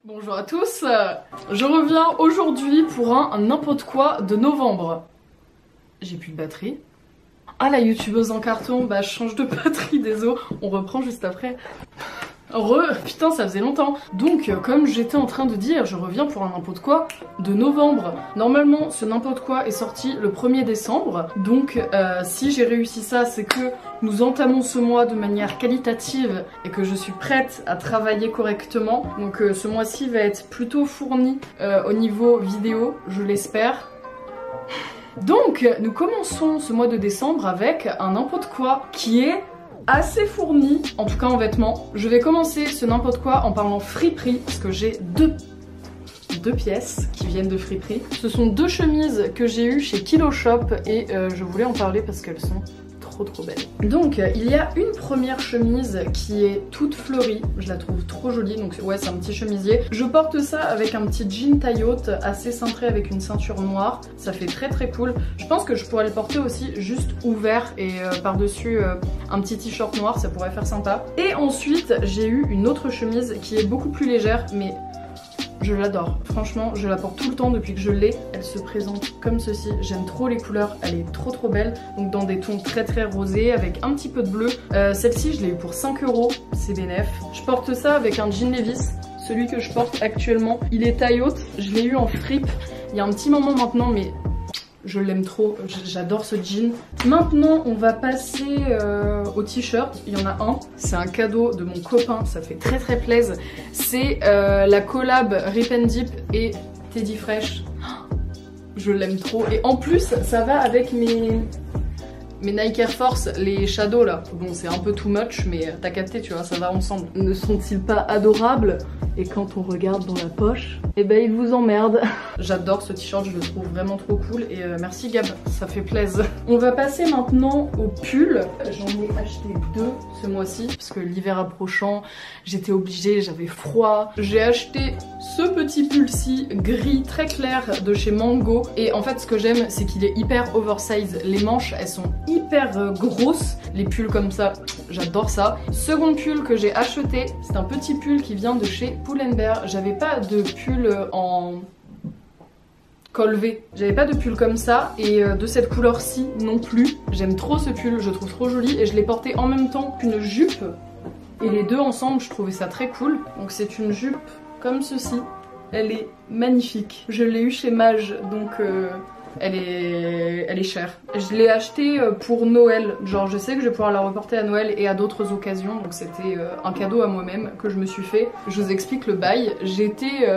Bonjour à tous, je reviens aujourd'hui pour un n'importe quoi de novembre. J'ai plus de batterie. Ah, la youtubeuse en carton, bah je change de batterie, désolé, on reprend juste après. Putain, ça faisait longtemps. Donc, comme j'étais en train de dire, je reviens pour un n'importe quoi de novembre. Normalement, ce n'importe quoi est sorti le 1er décembre. Donc, si j'ai réussi ça, c'est que nous entamons ce mois de manière qualitative et que je suis prête à travailler correctement. Donc, ce mois-ci va être plutôt fourni au niveau vidéo, je l'espère. Donc, nous commençons ce mois de décembre avec un n'importe quoi qui est assez fourni, en tout cas en vêtements. Je vais commencer ce n'importe quoi en parlant friperie, parce que j'ai deux pièces qui viennent de friperie. Ce sont deux chemises que j'ai eues chez Kilo Shop et je voulais en parler parce qu'elles sont trop belles. Donc il y a une première chemise qui est toute fleurie, je la trouve trop jolie, donc ouais, c'est un petit chemisier. Je porte ça avec un petit jean taille haute assez cintré avec une ceinture noire, ça fait très cool. Je pense que je pourrais le porter aussi juste ouvert et par-dessus un petit t-shirt noir, ça pourrait faire sympa. Et ensuite j'ai eu une autre chemise qui est beaucoup plus légère, mais je l'adore. Franchement, je la porte tout le temps depuis que je l'ai. Elle se présente comme ceci. J'aime trop les couleurs. Elle est trop belle. Donc dans des tons très rosés avec un petit peu de bleu. Celle-ci, je l'ai eu pour 5 €. C'est bénef. Je porte ça avec un jean Levi's. Celui que je porte actuellement. Il est taille haute. Je l'ai eu en fripe il y a un petit moment maintenant, mais je l'aime trop, j'adore ce jean. Maintenant on va passer au t-shirt, il y en a un, c'est un cadeau de mon copain, ça fait très plaisir. C'est la collab Rip and Dip et Teddy Fresh. Je l'aime trop et en plus ça va avec mes Nike Air Force, les Shadow là. Bon, c'est un peu too much, mais t'as capté, tu vois, ça va ensemble. Ne sont-ils pas adorables? Et quand on regarde dans la poche, eh ben ils vous emmerdent. J'adore ce t-shirt, je le trouve vraiment trop cool et merci Gab, ça fait plaisir. On va passer maintenant au pull. J'en ai acheté deux ce mois-ci parce que l'hiver approchant, j'étais obligée, j'avais froid. J'ai acheté ce petit pull-ci gris très clair de chez Mango et en fait ce que j'aime c'est qu'il est hyper oversize. Les manches elles sont hyper grosses, les pulls comme ça, j'adore ça. Second pull que j'ai acheté, c'est un petit pull qui vient de chez Pull&Bear. J'avais pas de pull en col V, j'avais pas de pull comme ça et de cette couleur-ci non plus. J'aime trop ce pull, je le trouve trop joli et je l'ai porté en même temps qu'une jupe et les deux ensemble je trouvais ça très cool. Donc c'est une jupe comme ceci, elle est magnifique. Je l'ai eu chez Mage donc elle est chère. Je l'ai achetée pour Noël, genre je sais que je vais pouvoir la reporter à Noël et à d'autres occasions, donc c'était un cadeau à moi-même que je me suis fait. Je vous explique le bail, j'étais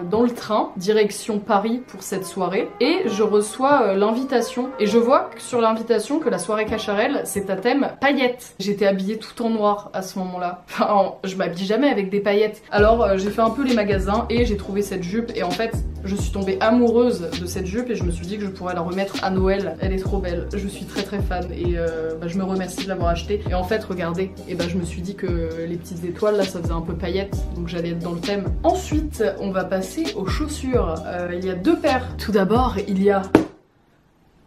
dans le train, direction Paris pour cette soirée, et je reçois l'invitation, et je vois sur l'invitation que la soirée Cacharel, c'est à thème paillettes. J'étais habillée tout en noir à ce moment-là, enfin je m'habille jamais avec des paillettes. Alors j'ai fait un peu les magasins et j'ai trouvé cette jupe, et en fait je suis tombée amoureuse de cette jupe et je me suis dit que je pourrais la remettre à Noël. Elle est trop belle, je suis très fan et je me remercie de l'avoir achetée. Et en fait regardez, et je me suis dit que les petites étoiles là ça faisait un peu paillettes, donc j'allais être dans le thème. Ensuite on va passer aux chaussures. Il y a deux paires. Tout d'abord il y a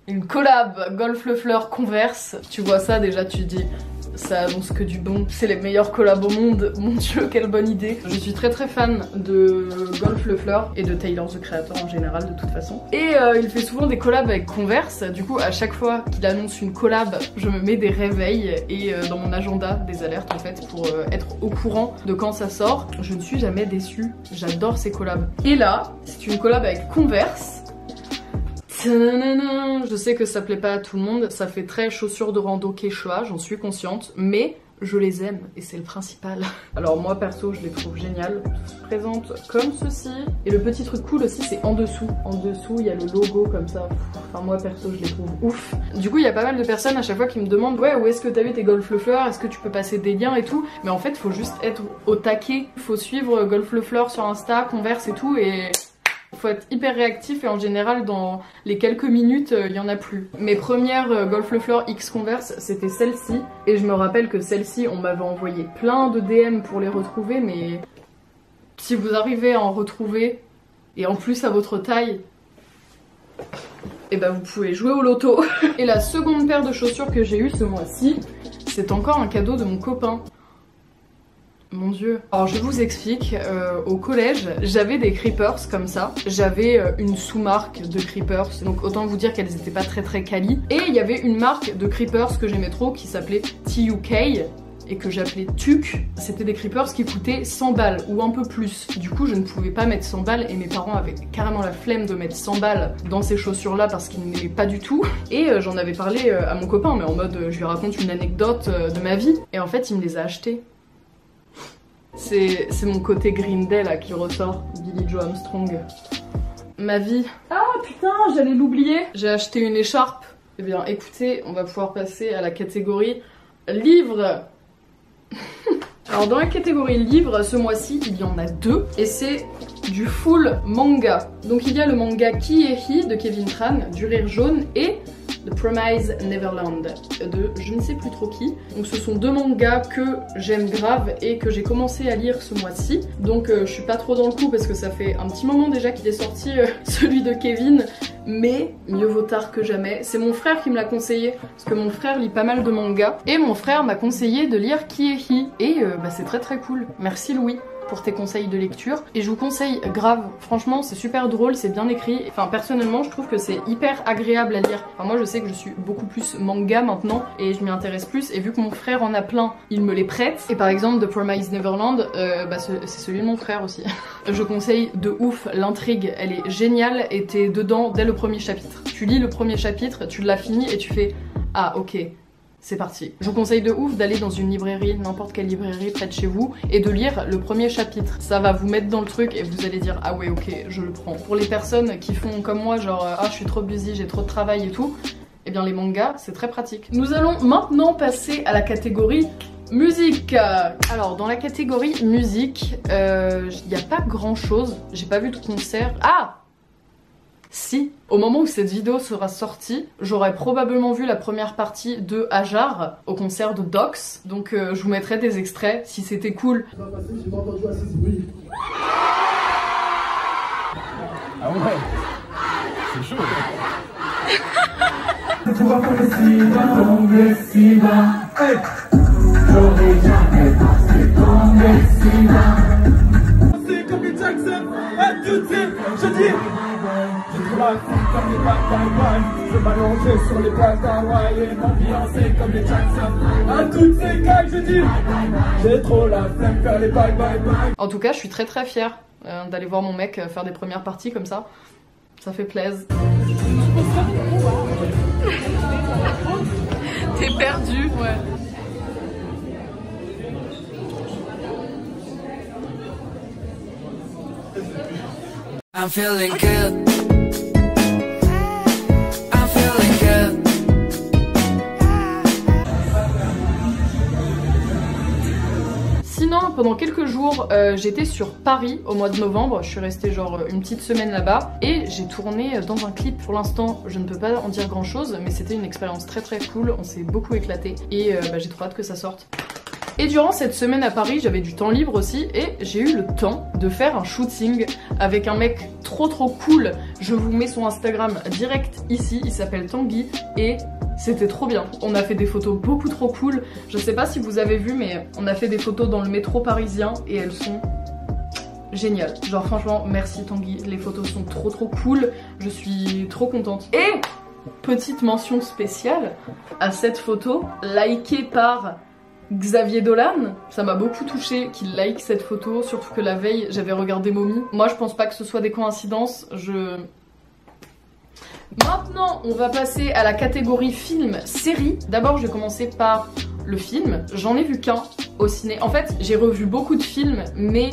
une collab Golf Le Fleur Converse. Tu vois ça déjà tu te dis ça annonce que du bon, c'est les meilleurs collabs au monde, mon dieu quelle bonne idée. Je suis très fan de Golf Le Fleur et de Tyler the Creator en général de toute façon. Et il fait souvent des collabs avec Converse, du coup à chaque fois qu'il annonce une collab, je me mets des réveils et dans mon agenda des alertes en fait pour être au courant de quand ça sort. Je ne suis jamais déçue, j'adore ces collabs. Et là, c'est une collab avec Converse. Je sais que ça plaît pas à tout le monde, ça fait très chaussures de rando quechua, j'en suis consciente, mais je les aime et c'est le principal. Alors moi perso je les trouve géniales, elles se présentent comme ceci. Et le petit truc cool aussi c'est en dessous. En dessous il y a le logo comme ça. Enfin moi perso je les trouve ouf. Du coup il y a pas mal de personnes à chaque fois qui me demandent ouais où est-ce que t'as vu tes Golf Le Fleur, est-ce que tu peux passer des liens et tout. Mais en fait faut juste être au taquet, faut suivre Golf Le Fleur sur Insta, Converse et tout et faut être hyper réactif et en général dans les quelques minutes il y en a plus. Mes premières Golf Le Fleur X Converse c'était celle-ci et je me rappelle que celle-ci on m'avait envoyé plein de DM pour les retrouver, mais si vous arrivez à en retrouver et en plus à votre taille, et vous pouvez jouer au loto. Et la seconde paire de chaussures que j'ai eue ce mois-ci, c'est encore un cadeau de mon copain. Mon dieu. Alors je vous explique, au collège, j'avais des creepers comme ça. J'avais une sous-marque de creepers, donc autant vous dire qu'elles étaient pas très quali. Et il y avait une marque de creepers que j'aimais trop qui s'appelait TUK et que j'appelais TUC. C'était des creepers qui coûtaient 100 balles ou un peu plus. Du coup je ne pouvais pas mettre 100 balles et mes parents avaient carrément la flemme de mettre 100 balles dans ces chaussures là parce qu'ils n'aimaient pas du tout. Et j'en avais parlé à mon copain, mais en mode je lui raconte une anecdote de ma vie. Et en fait il me les a achetés. C'est mon côté Green Day là qui ressort, Billie Joe Armstrong. Ma vie. Ah putain, j'allais l'oublier. J'ai acheté une écharpe. Eh bien écoutez, on va pouvoir passer à la catégorie livres. Alors dans la catégorie livres, ce mois-ci, il y en a 2 et c'est du full manga. Donc il y a le manga Qui est He de Kevin Tran, du rire jaune, et The Promised Neverland de je ne sais plus trop qui. Donc ce sont 2 mangas que j'aime grave et que j'ai commencé à lire ce mois-ci. Donc je suis pas trop dans le coup parce que ça fait un petit moment déjà qu'il est sorti celui de Kevin. Mais mieux vaut tard que jamais. C'est mon frère qui me l'a conseillé parce que mon frère lit pas mal de mangas. Et mon frère m'a conseillé de lire Qui est He. Et c'est très cool. Merci Louis pour tes conseils de lecture. Et je vous conseille grave, franchement c'est super drôle, c'est bien écrit. Enfin personnellement je trouve que c'est hyper agréable à lire. Enfin moi je sais que je suis beaucoup plus manga maintenant et je m'y intéresse plus. Et vu que mon frère en a plein, il me les prête. Et par exemple The Promised Neverland, c'est celui de mon frère aussi. Je conseille de ouf, l'intrigue elle est géniale et t'es dedans dès le premier chapitre. Tu lis le premier chapitre, tu l'as fini et tu fais ah ok, c'est parti. Je vous conseille de ouf d'aller dans une librairie, n'importe quelle librairie près de chez vous, et de lire le premier chapitre. Ça va vous mettre dans le truc et vous allez dire ah ouais ok, je le prends. Pour les personnes qui font comme moi genre ah je suis trop busy, j'ai trop de travail et tout, eh bien les mangas c'est très pratique. Nous allons maintenant passer à la catégorie musique. Alors dans la catégorie musique, il n'y a pas grand chose, j'ai pas vu de concert. Ah si, au moment où cette vidéo sera sortie, j'aurais probablement vu la première partie de Hajar au concert de Docs. Donc je vous mettrai des extraits si c'était cool. Ah ouais, c'est chaud. C'est comme les Jackson, à tout je dis. Je vais m'allonger sur les plages d'Hawaï et m'ambiancer comme les Jackson. À toutes ces cailles, je dis, j'ai trop la flemme faire les bye bye bye. En tout cas, je suis très fière d'aller voir mon mec faire des premières parties comme ça. Ça fait plaisir. T'es perdu, ouais. I'm feeling good. Sinon, pendant quelques jours, j'étais sur Paris au mois de novembre. Je suis restée genre une petite semaine là-bas et j'ai tourné dans un clip. Pour l'instant, je ne peux pas en dire grand-chose, mais c'était une expérience très cool. On s'est beaucoup éclaté et j'ai trop hâte que ça sorte. Et durant cette semaine à Paris, j'avais du temps libre aussi et j'ai eu le temps de faire un shooting avec un mec trop cool. Je vous mets son Instagram direct ici, il s'appelle Tanguy et c'était trop bien. On a fait des photos beaucoup trop cool. Je sais pas si vous avez vu mais on a fait des photos dans le métro parisien et elles sont géniales. Genre franchement merci Tanguy, les photos sont trop cool. Je suis trop contente. Et petite mention spéciale à cette photo likée par Xavier Dolan, ça m'a beaucoup touché qu'il like cette photo, surtout que la veille j'avais regardé Mommy. Moi je pense pas que ce soit des coïncidences, Maintenant on va passer à la catégorie film-série. D'abord je vais commencer par le film, j'en ai vu qu'un au ciné. En fait j'ai revu beaucoup de films mais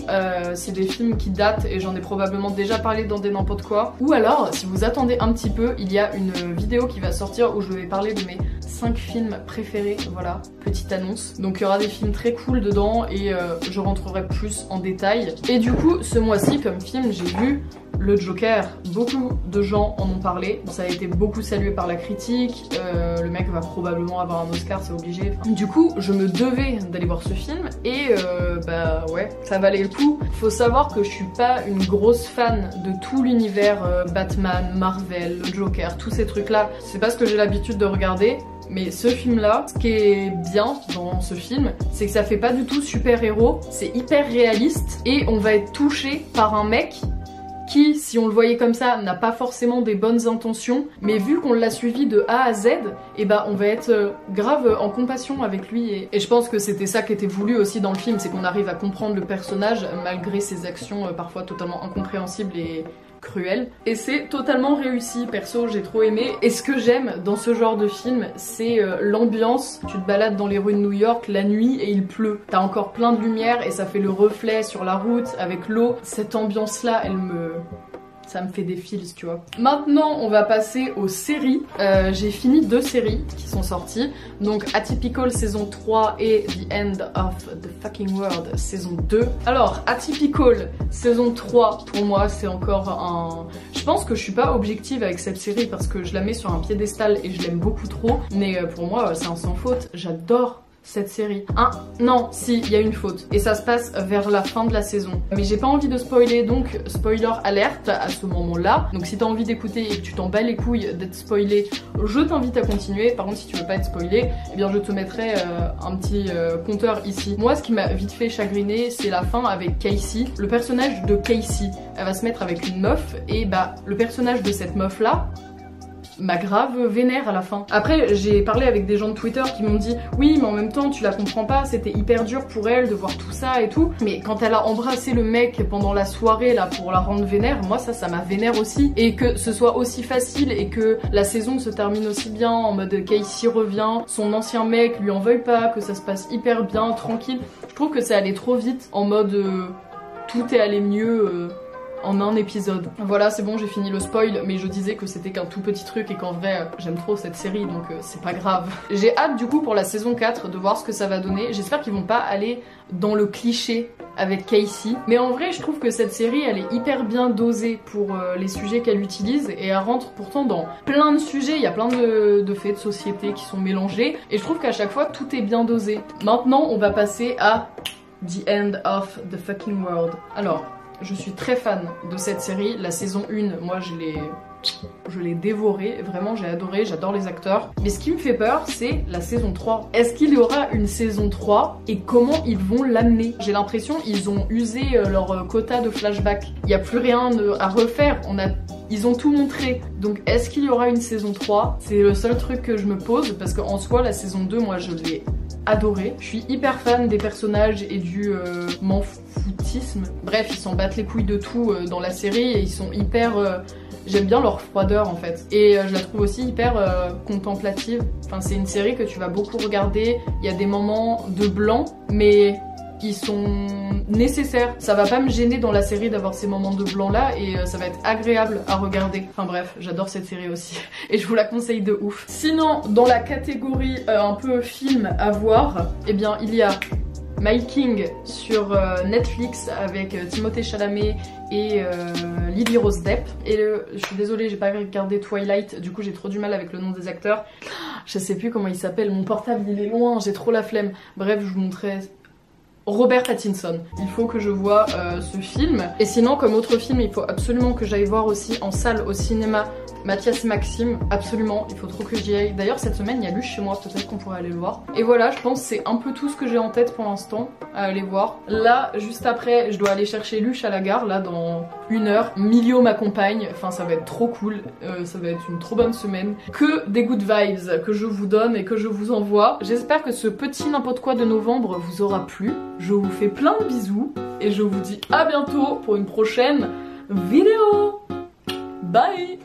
c'est des films qui datent et j'en ai probablement déjà parlé dans des n'importe quoi. Ou alors si vous attendez un petit peu, il y a une vidéo qui va sortir où je vais parler de mes 5 films préférés, voilà, petite annonce. Donc il y aura des films très cool dedans et je rentrerai plus en détail. Et du coup ce mois-ci comme film j'ai vu Le Joker, beaucoup de gens en ont parlé, ça a été beaucoup salué par la critique, le mec va probablement avoir un Oscar, c'est obligé. Du coup, je me devais d'aller voir ce film et bah ouais, ça valait le coup. Faut savoir que je suis pas une grosse fan de tout l'univers Batman, Marvel, le Joker, tous ces trucs là. C'est pas ce que j'ai l'habitude de regarder. Mais ce film-là, ce qui est bien dans ce film, c'est que ça fait pas du tout super-héros, c'est hyper réaliste et on va être touché par un mec qui, si on le voyait comme ça, n'a pas forcément des bonnes intentions, mais vu qu'on l'a suivi de A à Z, et bah on va être grave en compassion avec lui. Et je pense que c'était ça qui était voulu aussi dans le film, c'est qu'on arrive à comprendre le personnage malgré ses actions parfois totalement incompréhensibles et cruel. Et c'est totalement réussi, perso j'ai trop aimé. Et ce que j'aime dans ce genre de film, c'est l'ambiance. Tu te balades dans les rues de New York la nuit et il pleut. T'as encore plein de lumière et ça fait le reflet sur la route avec l'eau. Cette ambiance là, ça me fait des feels, tu vois. Maintenant, on va passer aux séries. J'ai fini 2 séries qui sont sorties. Donc, Atypical saison 3 et The End of the Fucking World saison 2. Alors, Atypical saison 3, pour moi, c'est encore un... Je pense que je suis pas objective avec cette série parce que je la mets sur un piédestal et je l'aime beaucoup trop. Mais pour moi, c'est un sans faute. J'adore cette série. Non, si, il y a une faute. Et ça se passe vers la fin de la saison. Mais j'ai pas envie de spoiler, donc spoiler alerte à ce moment-là. Donc si t'as envie d'écouter et que tu t'en bats les couilles d'être spoilé, je t'invite à continuer. Par contre, si tu veux pas être spoilé, eh bien je te mettrai un petit compteur ici. Moi, ce qui m'a vite fait chagriner, c'est la fin avec Casey. Le personnage de Casey, elle va se mettre avec une meuf et bah le personnage de cette meuf-là m'a grave vénère à la fin. Après, j'ai parlé avec des gens de Twitter qui m'ont dit oui, mais en même temps, tu la comprends pas, c'était hyper dur pour elle de voir tout ça et tout. Mais quand elle a embrassé le mec pendant la soirée là pour la rendre vénère, moi ça m'a vénère aussi. Et que ce soit aussi facile et que la saison se termine aussi bien en mode Casey revient, son ancien mec lui en veuille pas, que ça se passe hyper bien, tranquille. Je trouve que c'est allé trop vite en mode tout est allé mieux en un épisode. Voilà, c'est bon, j'ai fini le spoil, mais je disais que c'était qu'un tout petit truc et qu'en vrai, j'aime trop cette série, donc c'est pas grave. J'ai hâte du coup pour la saison 4 de voir ce que ça va donner. J'espère qu'ils vont pas aller dans le cliché avec Casey. Mais en vrai, je trouve que cette série, elle est hyper bien dosée pour les sujets qu'elle utilise et elle rentre pourtant dans plein de sujets. Il y a plein de faits de société qui sont mélangés et je trouve qu'à chaque fois, tout est bien dosé. Maintenant, on va passer à The End of the Fucking World. Alors, je suis très fan de cette série, la saison 1, moi je l'ai dévorée, vraiment j'ai adoré, j'adore les acteurs. Mais ce qui me fait peur, c'est la saison 3. Est-ce qu'il y aura une saison 3 et comment ils vont l'amener? J'ai l'impression qu'ils ont usé leur quota de flashback. Il n'y a plus rien à refaire, ils ont tout montré. Donc est-ce qu'il y aura une saison 3? C'est le seul truc que je me pose parce qu'en soi la saison 2, moi je l'ai adoré. Je suis hyper fan des personnages et du m'en-foutisme. Bref, ils s'en battent les couilles de tout dans la série et ils sont hyper... J'aime bien leur froideur en fait. Et je la trouve aussi hyper contemplative. Enfin, c'est une série que tu vas beaucoup regarder. Il y a des moments de blanc, mais ils sont nécessaires. Ça va pas me gêner dans la série d'avoir ces moments de blanc là et ça va être agréable à regarder. Enfin bref, j'adore cette série aussi et je vous la conseille de ouf. Sinon, dans la catégorie un peu film à voir, eh bien il y a My King sur Netflix avec Timothée Chalamet et Lily Rose Depp. Et je suis désolée, j'ai pas regardé Twilight, du coup j'ai trop du mal avec le nom des acteurs. Je sais plus comment il s'appelle, mon portable il est loin, j'ai trop la flemme. Bref, je vous montrerai Robert Pattinson. Il faut que je voie ce film. Et sinon, comme autre film, il faut absolument que j'aille voir aussi en salle au cinéma Mathias et Maxime, absolument, il faut trop que j'y aille. D'ailleurs cette semaine il y a Luche chez moi, peut-être qu'on pourrait aller le voir. Et voilà, je pense que c'est un peu tout ce que j'ai en tête pour l'instant à aller voir. Là, juste après, je dois aller chercher Luche à la gare, là dans 1 heure. Milio m'accompagne, enfin ça va être trop cool, ça va être une trop bonne semaine. Que des good vibes que je vous donne et que je vous envoie. J'espère que ce petit n'importe quoi de novembre vous aura plu. Je vous fais plein de bisous et je vous dis à bientôt pour une prochaine vidéo. Bye!